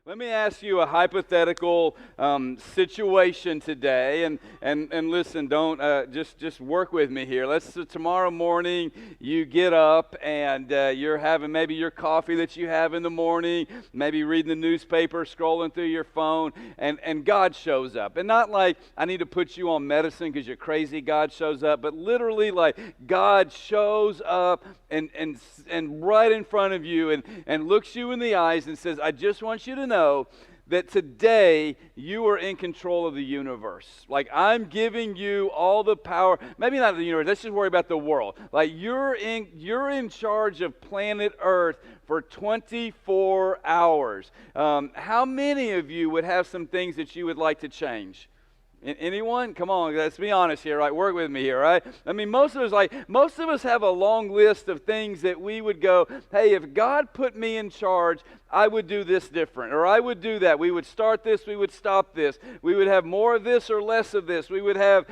Let me ask you a hypothetical situation today, and listen. Don't just work with me here. Tomorrow morning you get up and you're having maybe your coffee that you have in the morning, maybe reading the newspaper, scrolling through your phone, and God shows up. And not like I need to put you on medicine because you're crazy. God shows up, but literally like God shows up and right in front of you and looks you in the eyes and says, "I just want you to know that today you are in control of the universe. Like I'm giving you all the power. Maybe not the universe. Let's just worry about the world. Like you're in charge of planet Earth for 24 hours. How many of you would have some things that you would like to change? Anyone? Come on, let's be honest here, right? Work with me here, right? I mean, most of us have a long list of things that we would go, hey, if God put me in charge, I would do this different, or I would do that. We would start this, we would stop this. We would have more of this or less of this. We would have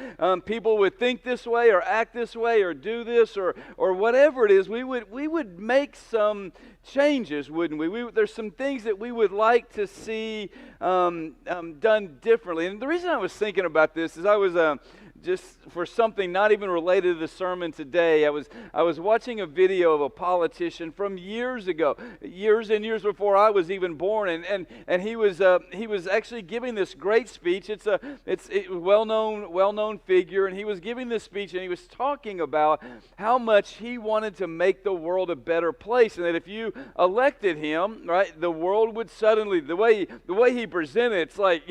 people would think this way or act this way or do this or whatever it is. We would make some changes, wouldn't we? There's some things that we would like to see done differently. And the reason I was thinking about this is I was just for something not even related to the sermon today. I was watching a video of a politician from years ago, years and years before I was even born, and he was actually giving this great speech. It's a well-known figure, and he was giving this speech, and he was talking about how much he wanted to make the world a better place, and that if you elected him, right, the world would suddenly, the way he presented, it's like,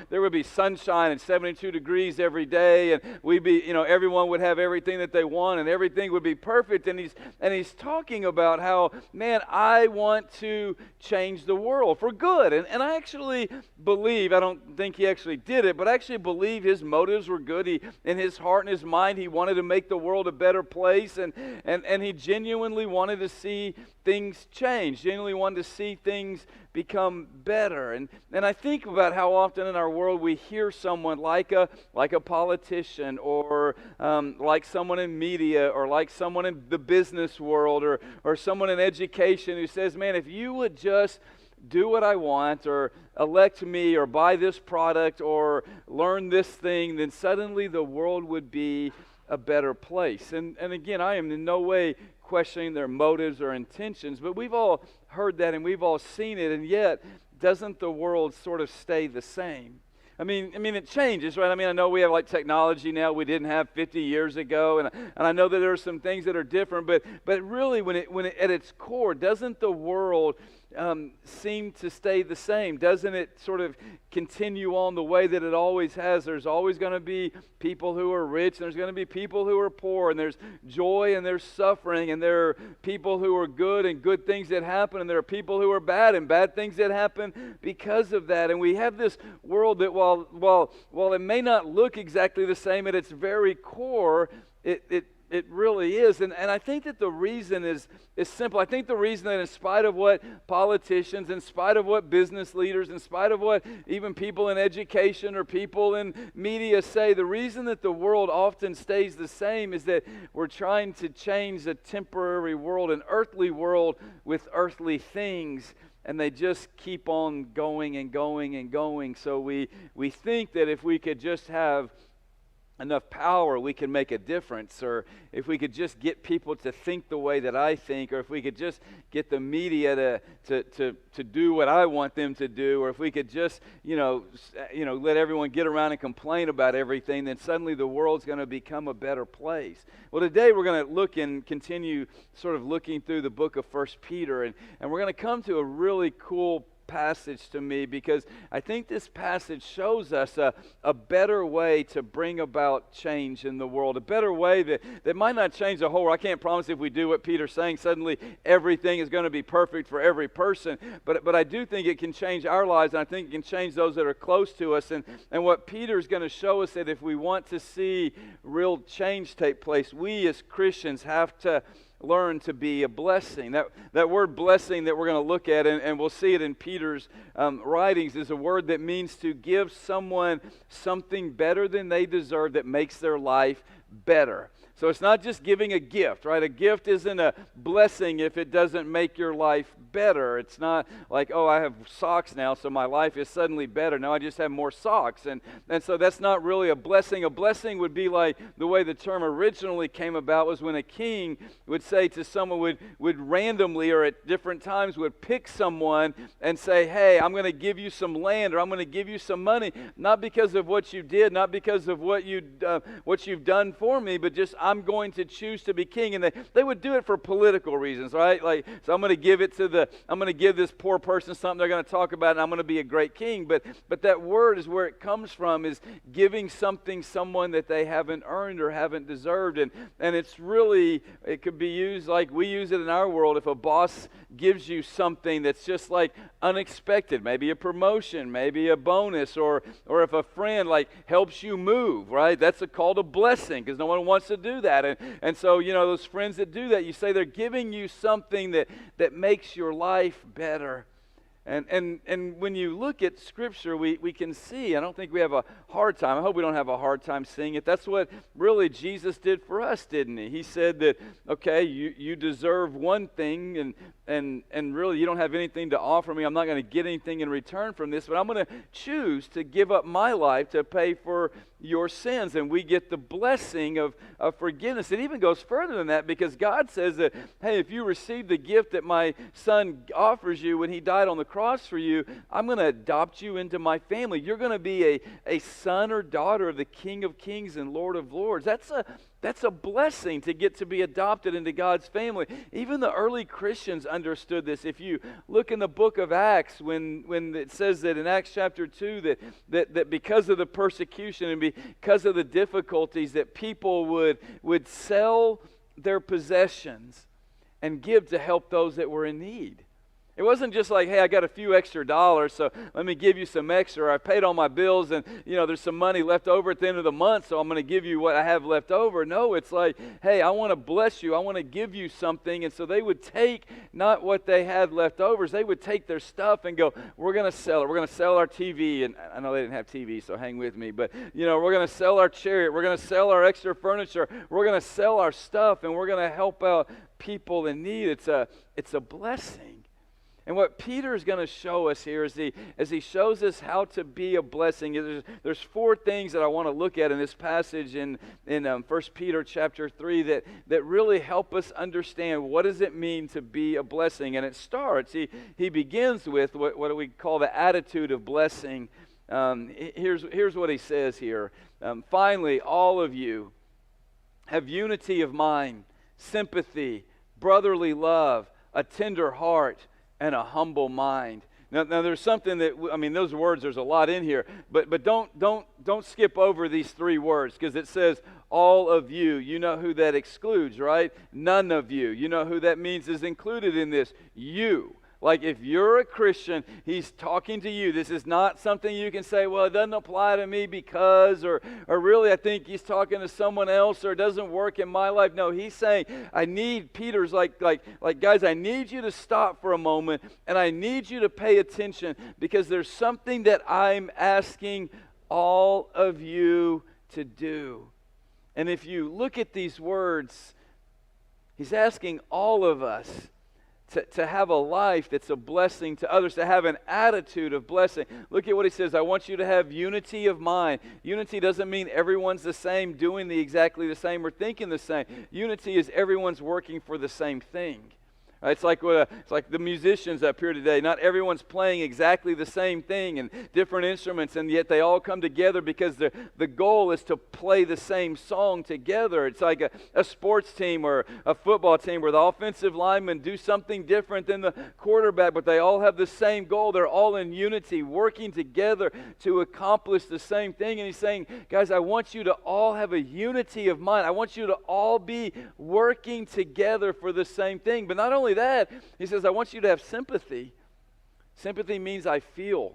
there would be sunshine and 72 degrees every day, and we'd be, everyone would have everything that they want, and everything would be perfect. And he's talking about how, man, I want to change the world for good. And I actually believe, I don't think he actually did it, but I actually believe his motives were good. In his heart and his mind, he wanted to make the world a better place, and he genuinely wanted to see things change, genuinely wanted to see things become better. And I think about how often in our world we hear someone like a politician or like someone in media or like someone in the business world or someone in education who says, man, if you would just do what I want or elect me or buy this product or learn this thing, then suddenly the world would be a better place. And again, I am in no way questioning their motives or intentions, but we've all heard that and we've all seen it, and yet doesn't the world sort of stay the same? I mean, it changes, right? I mean, I know we have like technology now we didn't have 50 years ago, and I know that there are some things that are different, but really, when it at its core, doesn't the world seem to stay the same? Doesn't it sort of continue on the way that it always has? There's always going to be people who are rich, and there's going to be people who are poor, and there's joy and there's suffering, and there are people who are good and good things that happen, and there are people who are bad and bad things that happen because of that. And we have this world that while it may not look exactly the same at its very core, it really is. And I think that the reason is simple. I think the reason that in spite of what politicians, in spite of what business leaders, in spite of what even people in education or people in media say, the reason that the world often stays the same is that we're trying to change a temporary world, an earthly world with earthly things, and they just keep on going and going and going. So we think that if we could just have enough power, we can make a difference, or if we could just get people to think the way that I think, or if we could just get the media to do what I want them to do, or if we could just let everyone get around and complain about everything, then suddenly the world's going to become a better place. Well, today we're going to look and continue sort of looking through the book of 1 Peter, and we're going to come to a really cool passage to me, because I think this passage shows us a better way to bring about change in the world, a better way that might not change the whole world. I can't promise if we do what Peter's saying, suddenly everything is going to be perfect for every person, but I do think it can change our lives, and I think it can change those that are close to us, and what Peter's going to show us that if we want to see real change take place, we as Christians have to learn to be a blessing. That word blessing that we're going to look at, and we'll see it in Peter's writings, is a word that means to give someone something better than they deserve that makes their life better. So it's not just giving a gift, right? A gift isn't a blessing if it doesn't make your life better. It's not like, oh, I have socks now, so my life is suddenly better. No, I just have more socks. And so that's not really a blessing. A blessing would be like the way the term originally came about was when a king would say to someone, would randomly or at different times would pick someone and say, hey, I'm going to give you some land or I'm going to give you some money, not because of what you did, not because of what you've done for me, but just I'm going to choose to be king. And they would do it for political reasons, right? Like, so I'm going to give this poor person something they're going to talk about, and I'm going to be a great king. But that word is where it comes from, is giving something someone that they haven't earned or haven't deserved. And it's really, it could be used like we use it in our world. If a boss gives you something that's just like unexpected, maybe a promotion, maybe a bonus, or if a friend like helps you move, right? That's called a blessing, because no one wants to do that. And so, those friends that do that, you say they're giving you something that makes your life better. And when you look at Scripture, we can see, I don't think we have a hard time. I hope we don't have a hard time seeing it. That's what really Jesus did for us, didn't he? He said that, okay, you deserve one thing, and really you don't have anything to offer me. I'm not going to get anything in return from this, but I'm going to choose to give up my life to pay for your sins. And we get the blessing of forgiveness. It even goes further than that, because God says that, hey, if you receive the gift that my son offers you when he died on the cross for you, I'm going to adopt you into my family. You're going to be a son or daughter of the King of Kings and Lord of Lords. That's a blessing to get to be adopted into God's family. Even the early Christians understood this. If you look in the book of Acts, when it says that in Acts chapter 2 that because of the persecution and because of the difficulties, that people would sell their possessions and give to help those that were in need. It wasn't just like, hey, I got a few extra dollars, so let me give you some extra. I paid all my bills, and there's some money left over at the end of the month, so I'm going to give you what I have left over. No, it's like, hey, I want to bless you. I want to give you something. And so they would take not what they had left over. They would take their stuff and go, we're going to sell it. We're going to sell our TV. And I know they didn't have TV, so hang with me. But, we're going to sell our chariot. We're going to sell our extra furniture. We're going to sell our stuff, and we're going to help out people in need. It's a blessing. And what Peter is going to show us here as he shows us how to be a blessing, there's four things that I want to look at in this passage in 1 Peter chapter 3 that really help us understand what does it mean to be a blessing. And it starts, he begins with what do we call the attitude of blessing. Here's what he says here. Finally, all of you have unity of mind, sympathy, brotherly love, a tender heart, and a humble mind. Now there's something that, those words, there's a lot in here, but don't skip over these three words, because it says all of you. You know who that excludes, right? None of you. You know who that means is included in this? You. Like, if you're a Christian, he's talking to you. This is not something you can say, well, it doesn't apply to me because, or really I think he's talking to someone else, or it doesn't work in my life. No, he's saying, Peter's like, guys, I need you to stop for a moment, and I need you to pay attention, because there's something that I'm asking all of you to do. And if you look at these words, he's asking all of us to have a life that's a blessing to others, to have an attitude of blessing. Look at what he says. I want you to have unity of mind. Unity doesn't mean everyone's the same, doing exactly the same, or thinking the same. Unity is everyone's working for the same thing. It's like the musicians up here today. Not everyone's playing exactly the same thing and different instruments, and yet they all come together because the goal is to play the same song together. It's like a sports team or a football team where the offensive linemen do something different than the quarterback, but they all have the same goal. They're all in unity, working together to accomplish the same thing. And he's saying, guys, I want you to all have a unity of mind. I want you to all be working together for the same thing. But not only that, he says, I want you to have sympathy. Sympathy means I feel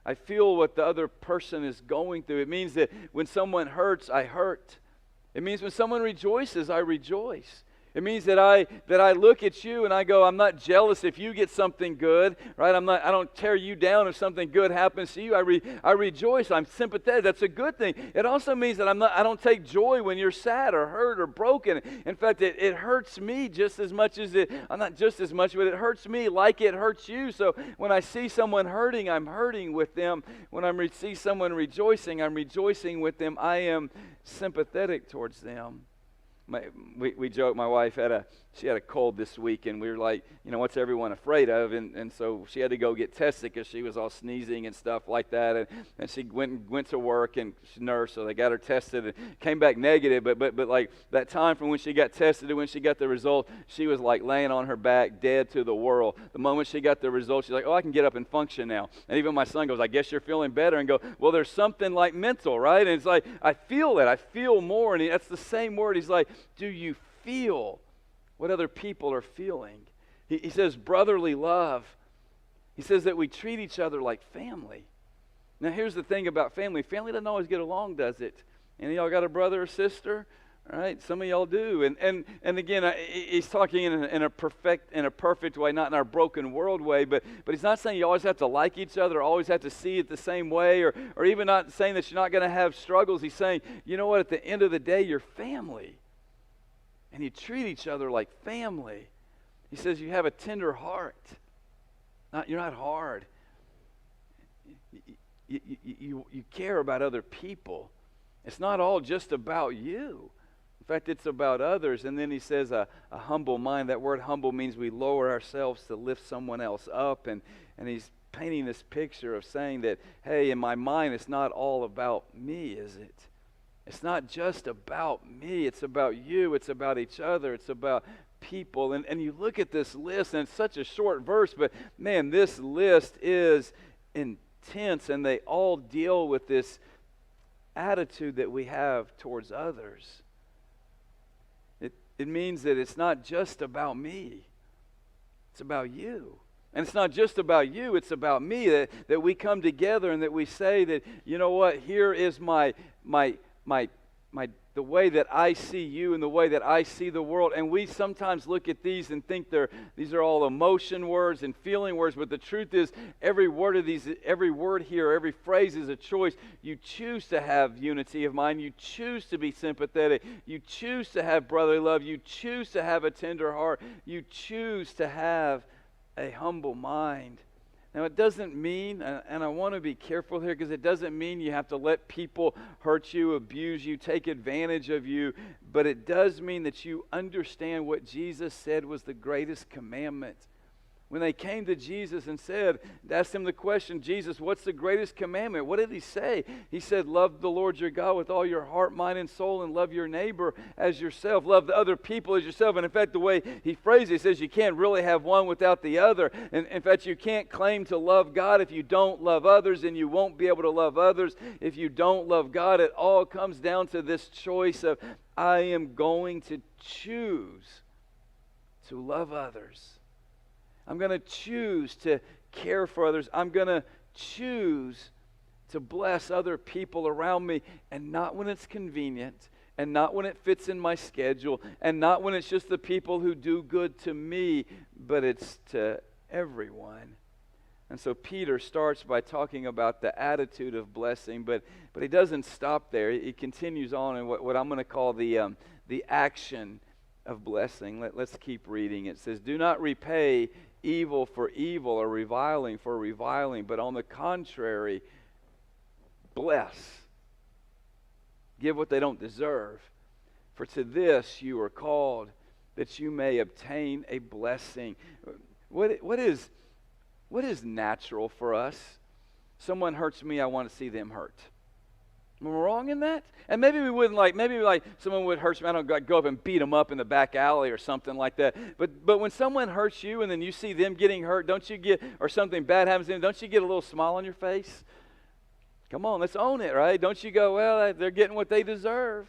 what the other person is going through. It means that when someone hurts, I hurt. It means when someone rejoices, I rejoice. It means that I look at you and I go, I'm not jealous if you get something good, right? I don't tear you down if something good happens to you. I rejoice. I'm sympathetic. That's a good thing. It also means that I don't take joy when you're sad or hurt or broken. In fact, it hurts me just as much as not just as much, but it hurts me like it hurts you. So when I see someone hurting, I'm hurting with them. When I see someone rejoicing, I'm rejoicing with them. I am sympathetic towards them. We joke, my wife she had a cold this week, and we were like, what's everyone afraid of? And so she had to go get tested because she was all sneezing and stuff like that. And she went to work, and she's a nurse, so they got her tested and came back negative. But like that time from when she got tested to when she got the result, she was like laying on her back, dead to the world. The moment she got the result, she's like, oh, I can get up and function now. And even my son goes, I guess you're feeling better. And go, well, there's something like mental, right? And it's like, I feel it. I feel more. And that's the same word. He's like, do you feel what other people are feeling? He says brotherly love. He says that we treat each other like family. Now here's the thing about family. Family doesn't always get along, does it? Any of y'all got a brother or sister? All right, some of y'all do. And again, he's talking in a perfect way, not in our broken world way, but he's not saying you always have to like each other, always have to see it the same way, or even not saying that you're not going to have struggles. He's saying, you know what, at the end of the day, you're family. And you treat each other like family. He says you have a tender heart. You're not hard. You care about other people. It's not all just about you. In fact, it's about others. And then he says a humble mind. That word humble means we lower ourselves to lift someone else up. And he's painting this picture of saying that, hey, in my mind, it's not all about me, is it? It's not just about me. It's about you. It's about each other. It's about people. And you look at this list, and it's such a short verse, but man, this list is intense, and they all deal with this attitude that we have towards others. It means that it's not just about me. It's about you. And it's not just about you, it's about me, that we come together and that we say that, you know what, here is the way that I see you and the way that I see the world. And we sometimes look at these and think these are all emotion words and feeling words, but the truth is every word here, every phrase is a choice. You choose to have unity of mind. You choose to be sympathetic. You choose to have brotherly love. You choose to have a tender heart. You choose to have a humble mind. Now, it doesn't mean, and I want to be careful here, because it doesn't mean you have to let people hurt you, abuse you, take advantage of you, but it does mean that you understand what Jesus said was the greatest commandment. When they came to Jesus and asked him the question, Jesus, what's the greatest commandment? What did he say? He said, love the Lord your God with all your heart, mind, and soul, and love your neighbor as yourself. Love the other people as yourself. And in fact, the way he phrased it, he says you can't really have one without the other. And in fact, you can't claim to love God if you don't love others, and you won't be able to love others if you don't love God. It all comes down to this choice of, I am going to choose to love others. I'm going to choose to care for others. I'm going to choose to bless other people around me, and not when it's convenient, and not when it fits in my schedule, and not when it's just the people who do good to me, but it's to everyone. And so Peter starts by talking about the attitude of blessing, but he doesn't stop there. He continues on in what I'm going to call the action of blessing. Let's keep reading. It says, do not repay evil for evil or reviling for reviling, but on the contrary, bless. Give what they don't deserve. For to this you are called, that you may obtain a blessing. What is natural for us? Someone hurts me, I want to see them hurt. Am I wrong in that? And maybe we wouldn't maybe someone would hurt me, I don't go up and beat them up in the back alley or something like that. But when someone hurts you and then you see them getting hurt, or something bad happens to them, don't you get a little smile on your face? Come on, let's own it, right? Don't you go, well, they're getting what they deserve.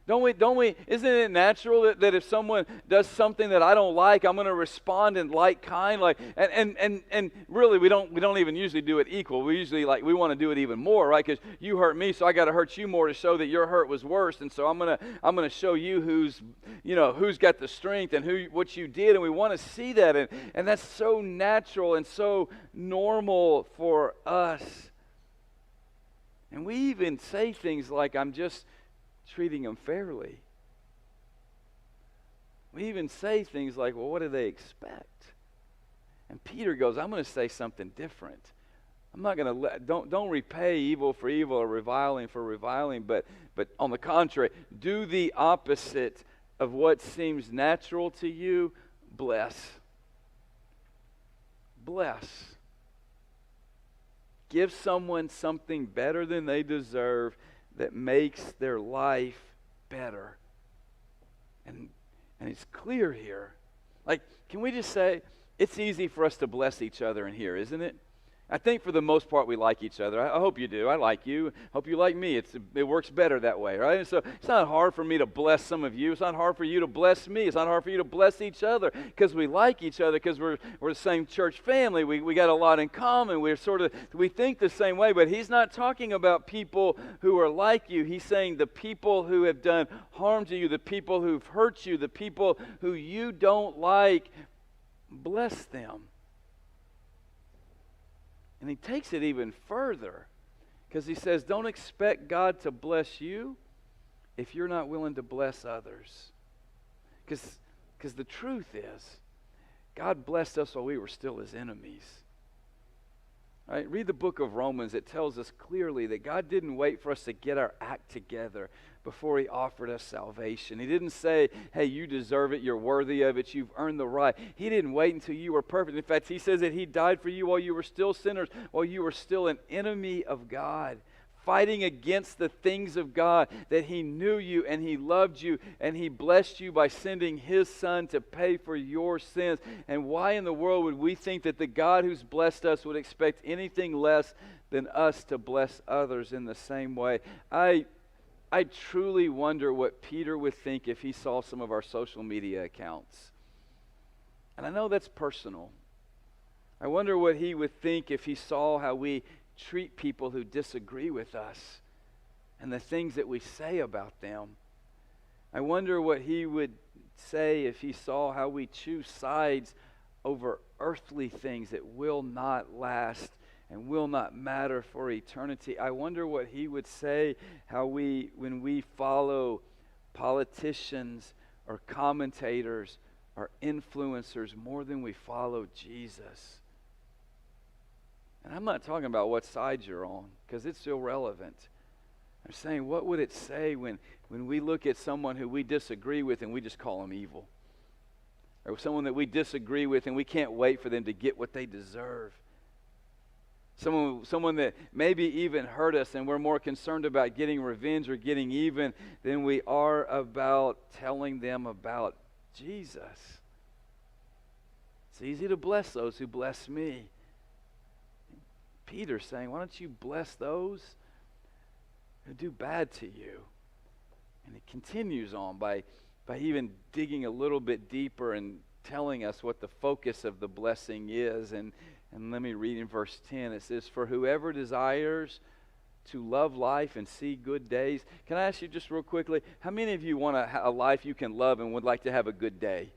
Isn't it natural that if someone does something that I don't like, I'm going to respond in like kind, and really we don't even usually do it equal. We usually we want to do it even more, right? Because you hurt me, so I got to hurt you more to show that your hurt was worse, and so I'm gonna show you who's got the strength and what you did, and we want to see that, and that's so natural and so normal for us. And we even say things like, I'm just treating them fairly. We even say things like, well, what do they expect? And Peter goes, I'm going to say something different. I'm not going to don't repay evil for evil or reviling for reviling, but on the contrary, do the opposite of what seems natural to you. Bless. Bless. Give someone something better than they deserve that makes their life better. And it's clear here. Can we just say, it's easy for us to bless each other in here, isn't it? I think for the most part we like each other. I hope you do. I like you. Hope you like me. It works better that way, right? And so it's not hard for me to bless some of you. It's not hard for you to bless me. It's not hard for you to bless each other because we like each other, because we're the same church family. We got a lot in common. We think the same way, but he's not talking about people who are like you. He's saying the people who have done harm to you, the people who've hurt you, the people who you don't like, bless them. And he takes it even further, because he says, don't expect God to bless you if you're not willing to bless others. Because the truth is, God blessed us while we were still his enemies. Right? Read the book of Romans. It tells us clearly that God didn't wait for us to get our act together before he offered us salvation. He didn't say, hey, you deserve it, you're worthy of it, you've earned the right. He didn't wait until you were perfect. In fact, he says that he died for you while you were still sinners, while you were still an enemy of God, fighting against the things of God, that he knew you and he loved you and he blessed you by sending his son to pay for your sins. And why in the world would we think that the God who's blessed us would expect anything less than us to bless others in the same way? I truly wonder what Peter would think if he saw some of our social media accounts. And I know that's personal. I wonder what he would think if he saw how we treat people who disagree with us and the things that we say about them. I wonder what he would say if he saw how we choose sides over earthly things that will not last and will not matter for eternity. I wonder what he would say when we follow politicians or commentators or influencers more than we follow Jesus. And I'm not talking about what side you're on, because it's irrelevant. I'm saying, what would it say when we look at someone who we disagree with and we just call them evil? Or someone that we disagree with and we can't wait for them to get what they deserve? Someone that maybe even hurt us, and we're more concerned about getting revenge or getting even than we are about telling them about Jesus. It's easy to bless those who bless me. Peter's saying, why don't you bless those who do bad to you? And it continues on by even digging a little bit deeper and telling us what the focus of the blessing is. And let me read in verse 10. It says, for whoever desires to love life and see good days. Can I ask you just real quickly, how many of you want a life you can love and would like to have a good day?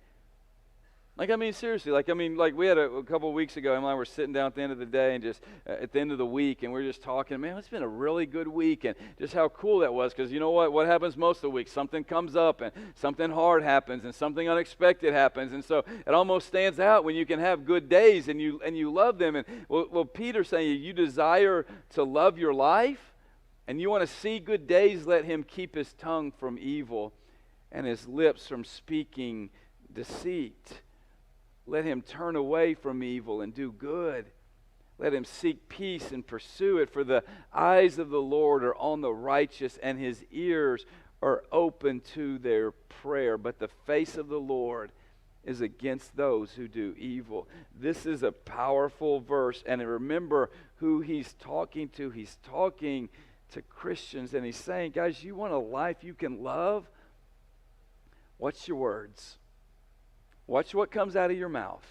Seriously, we had a couple of weeks ago, Emily and I were sitting down at the end of the day and just at the end of the week, and we were just talking, man, it's been a really good week, and just how cool that was, because you know what happens most of the week? Something comes up, and something hard happens, and something unexpected happens, and so it almost stands out when you can have good days, and you love them. And well, Peter's saying, you desire to love your life, and you want to see good days, let him keep his tongue from evil and his lips from speaking deceit. Let him turn away from evil and do good. Let him seek peace and pursue it. For the eyes of the Lord are on the righteous, and his ears are open to their prayer. But the face of the Lord is against those who do evil. This is a powerful verse. And remember who he's talking to. He's talking to Christians, and he's saying, guys, you want a life you can love? Watch your words. Watch what comes out of your mouth.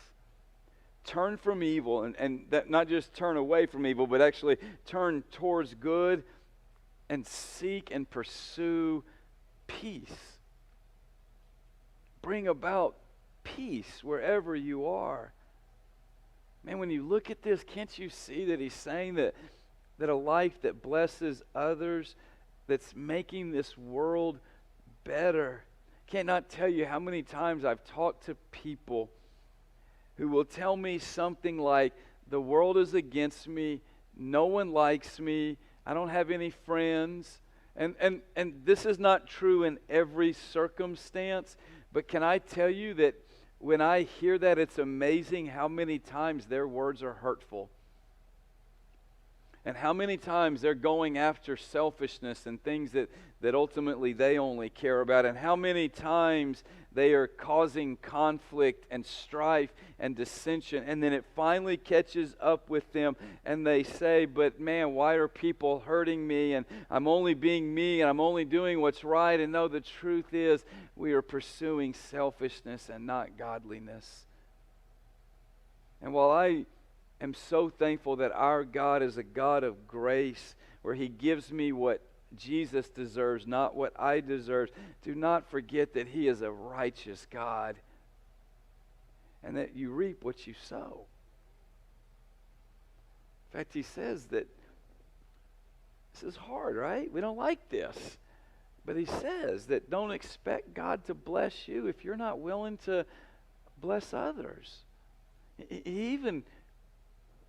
Turn from evil, and that not just turn away from evil, but actually turn towards good and seek and pursue peace. Bring about peace wherever you are. Man, when you look at this, can't you see that he's saying that a life that blesses others, that's making this world better? Cannot tell you how many times I've talked to people who will tell me something like, the world is against me, no one likes me, I don't have any friends. And this is not true in every circumstance, but can I tell you that when I hear that, it's amazing how many times their words are hurtful. And how many times they're going after selfishness and things that ultimately they only care about. And how many times they are causing conflict and strife and dissension. And then it finally catches up with them and they say, but man, why are people hurting me? And I'm only being me and I'm only doing what's right. And no, the truth is we are pursuing selfishness and not godliness. And while I am so thankful that our God is a God of grace, where He gives me what Jesus deserves, not what I deserve, do not forget that He is a righteous God and that you reap what you sow. In fact, He says that this is hard, right? We don't like this. But He says that don't expect God to bless you if you're not willing to bless others. He even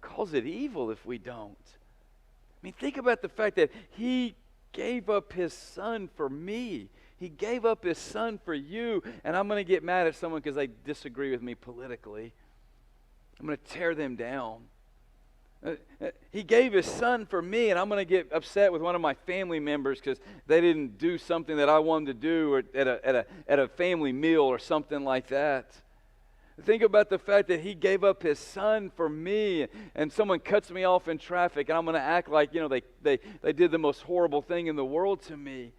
calls it evil if we don't. I mean, think about the fact that He gave up His Son for me. He gave up His Son for you. And I'm going to get mad at someone because they disagree with me politically. I'm going to tear them down. He gave His Son for me, and I'm going to get upset with one of my family members because they didn't do something that I wanted to do, or at a family meal or something like that. Think about the fact that He gave up His Son for me, and someone cuts me off in traffic, and I'm going to act like, they did the most horrible thing in the world to me.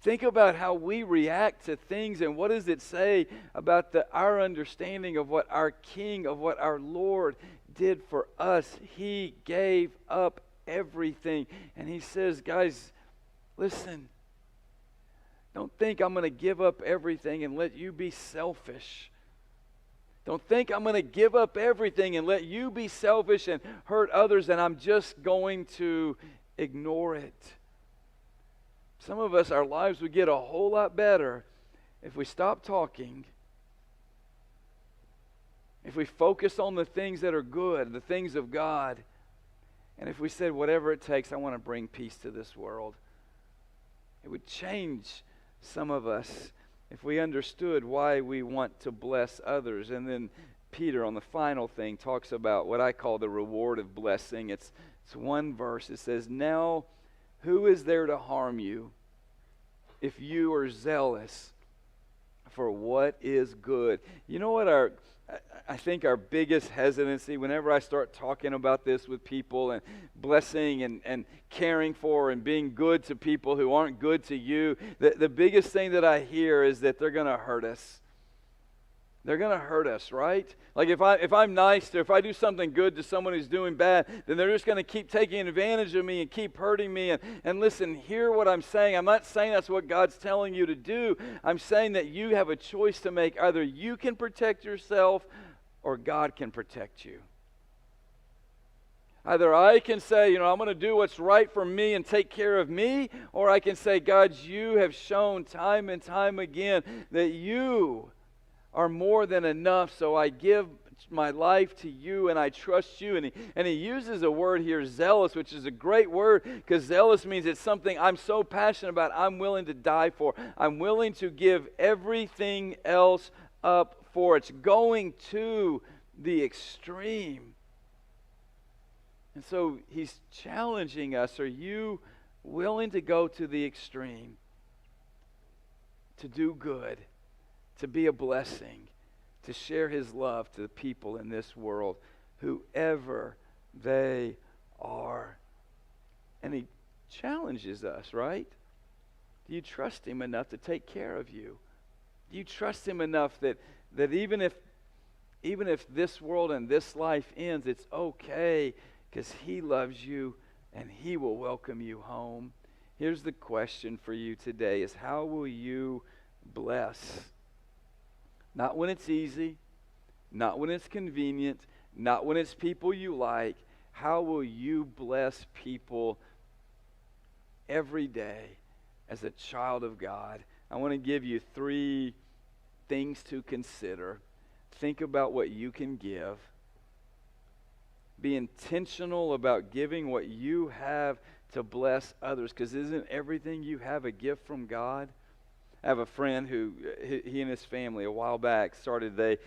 Think about how we react to things, and what does it say about our understanding of what our King, of what our Lord did for us. He gave up everything, and He says, guys, listen, don't think I'm going to give up everything and let you be selfish. Don't think I'm going to give up everything and let you be selfish and hurt others and I'm just going to ignore it. Some of us, our lives would get a whole lot better if we stop talking, if we focus on the things that are good, the things of God, and if we said, whatever it takes, I want to bring peace to this world. It would change some of us if we understood why we want to bless others. And then Peter, on the final thing, talks about what I call the reward of blessing. It's one verse. It says, now who is there to harm you if you are zealous for what is good? You know what I think our biggest hesitancy whenever I start talking about this with people and blessing and caring for and being good to people who aren't good to you, the biggest thing that I hear is that they're going to hurt us. They're going to hurt us, right? Like if I'm nice to, if I do something good to someone who's doing bad, then they're just going to keep taking advantage of me and keep hurting me. And listen, hear what I'm saying. I'm not saying that's what God's telling you to do. I'm saying that you have a choice to make. Either you can protect yourself or God can protect you. Either I can say, I'm going to do what's right for me and take care of me, or I can say, God, you have shown time and time again that you are more than enough, so I give my life to you and I trust you. And he uses a word here, zealous, which is a great word, because zealous means it's something I'm so passionate about, I'm willing to die for. I'm willing to give everything else up for. It's going to the extreme. And so he's challenging us, are you willing to go to the extreme, to do good, to be a blessing, to share His love to the people in this world, whoever they are? And He challenges us, right? Do you trust Him enough to take care of you? Do you trust him enough that even if this world and this life ends, it's okay because he loves you and he will welcome you home? Here's the question for you today is how will you bless? Not when it's easy, not when it's convenient, not when it's people you like. How will you bless people every day as a child of God? I want to give you 3 things to consider. Think about what you can give. Be intentional about giving what you have to bless others, because isn't everything you have a gift from God? I have a friend who, he and his family a while back started, they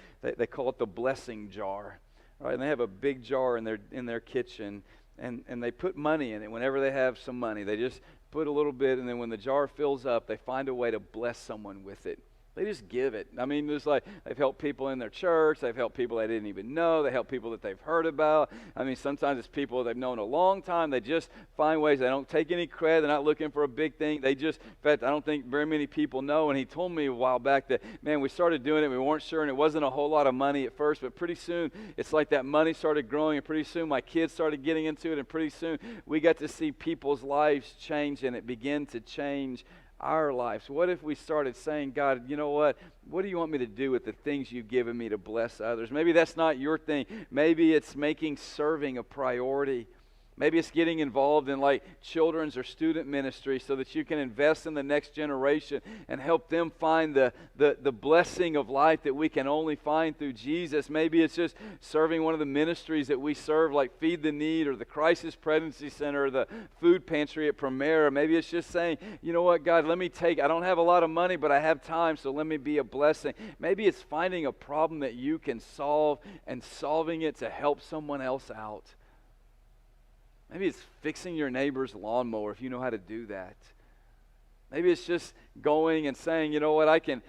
call it the blessing jar, right? And they have a big jar in their kitchen, and they put money in it. Whenever they have some money, they just put a little bit, and then when the jar fills up, they find a way to bless someone with it. They just give it. I mean, it's like they've helped people in their church. They've helped people they didn't even know. They help people that they've heard about. I mean, sometimes it's people they've known a long time. They just find ways. They don't take any credit. They're not looking for a big thing. They just, in fact, I don't think very many people know. And he told me a while back that, man, we started doing it. We weren't sure, and it wasn't a whole lot of money at first. But pretty soon, it's like that money started growing. And pretty soon, my kids started getting into it. And pretty soon, we got to see people's lives change, and it began to change our lives. What if we started saying, God, you know what do you want me to do with the things you've given me to bless others? Maybe that's not your thing. Maybe it's making serving a priority. Maybe it's getting involved in like children's or student ministry so that you can invest in the next generation and help them find the blessing of life that we can only find through Jesus. Maybe it's just serving one of the ministries that we serve, like Feed the Need or the Crisis Pregnancy Center or the food pantry at Primera. Maybe it's just saying, you know what, God, I don't have a lot of money, but I have time, so let me be a blessing. Maybe it's finding a problem that you can solve and solving it to help someone else out. Maybe it's fixing your neighbor's lawnmower if you know how to do that. Maybe it's just going and saying, you know what, I can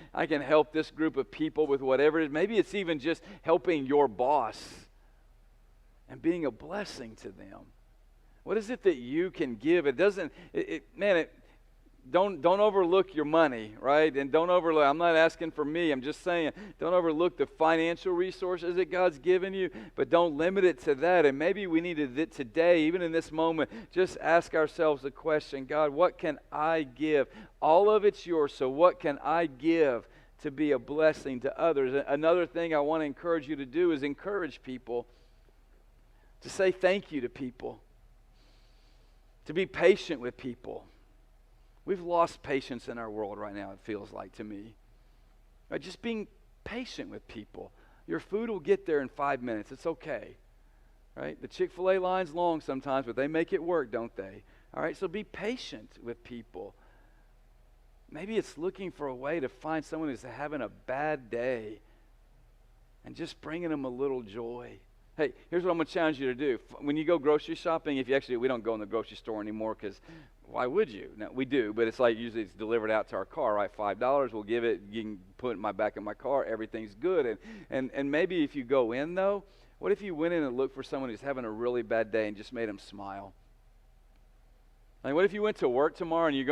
help this group of people with whatever it is. Maybe it's even just helping your boss and being a blessing to them. What is it that you can give? Don't overlook your money, right? And don't overlook, I'm not asking for me, I'm just saying, don't overlook the financial resources that God's given you, but don't limit it to that. And maybe we need to today, even in this moment, just ask ourselves the question, God, what can I give? All of it's yours, so what can I give to be a blessing to others? Another thing I want to encourage you to do is encourage people to say thank you to people, to be patient with people. We've lost patience in our world right now, it feels like to me. Right? Just being patient with people. Your food will get there in 5 minutes. It's okay. Right? The Chick-fil-A line's long sometimes, but they make it work, don't they? All right, so be patient with people. Maybe it's looking for a way to find someone who's having a bad day and just bringing them a little joy. Hey, here's what I'm going to challenge you to do. When you go grocery shopping, we don't go in the grocery store anymore because why would you? No, we do, but it's like usually it's delivered out to our car, right? $5, we'll give it, you can put it in my back of my car, everything's good. And maybe if you go in though, what if you went in and looked for someone who's having a really bad day and just made them smile? Like, what if you went to work tomorrow and you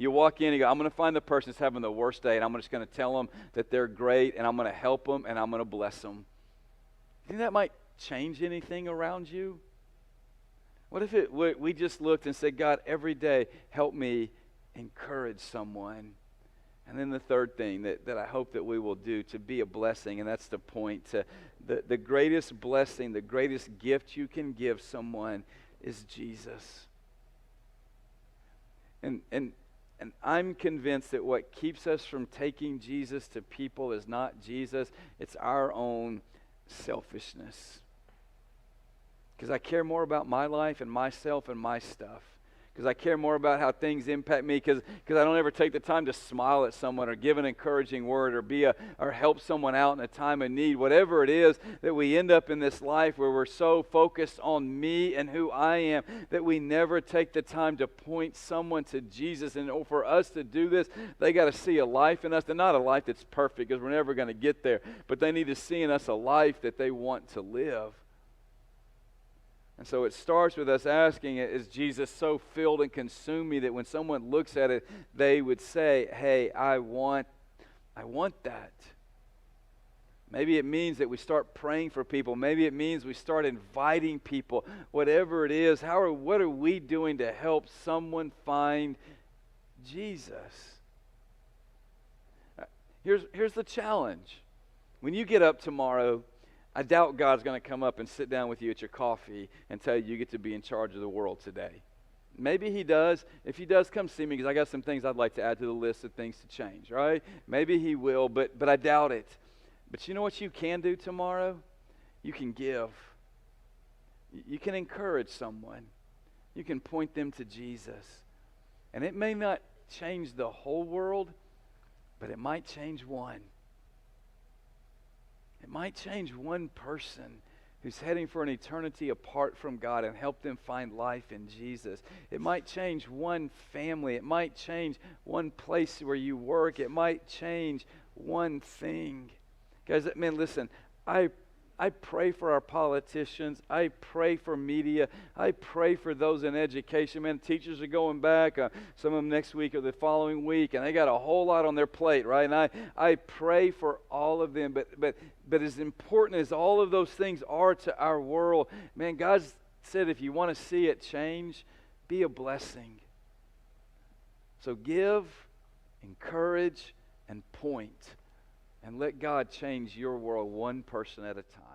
walk in and you go, I'm going to find the person that's having the worst day and I'm just going to tell them that they're great and I'm going to help them and I'm going to bless them. Do you think that might change anything around you? What if we just looked and said, God, every day help me encourage someone? And then the third thing that I hope that we will do to be a blessing, and that's the point, the greatest blessing, the greatest gift you can give someone is Jesus. And I'm convinced that what keeps us from taking Jesus to people is not Jesus, it's our own selfishness. Because I care more about my life and myself and my stuff. Because I care more about how things impact me. Because I don't ever take the time to smile at someone or give an encouraging word or help someone out in a time of need. Whatever it is that we end up in this life where we're so focused on me and who I am that we never take the time to point someone to Jesus. And for us to do this, they got to see a life in us. And not a life that's perfect because we're never going to get there. But they need to see in us a life that they want to live. And so it starts with us asking, is Jesus so filled and consumed me that when someone looks at it, they would say, hey, I want I want that. Maybe it means that we start praying for people. Maybe it means we start inviting people. Whatever it is, what are we doing to help someone find Jesus? Here's the challenge. When you get up tomorrow, I doubt God's going to come up and sit down with you at your coffee and tell you get to be in charge of the world today. Maybe he does. If he does, come see me because I got some things I'd like to add to the list of things to change, right? Maybe he will, but I doubt it. But you know what you can do tomorrow? You can give. You can encourage someone. You can point them to Jesus. And it may not change the whole world, but it might change one. It might change one person who's heading for an eternity apart from God and help them find life in Jesus. It might change one family. It might change one place where you work. It might change one thing. Guys, man, listen, I pray for our politicians. I pray for media. I pray for those in education. Man, teachers are going back, some of them next week or the following week, and they got a whole lot on their plate, right? And I pray for all of them. But as important as all of those things are to our world, man, God said if you want to see it change, be a blessing. So give, encourage, and point. And let God change your world one person at a time.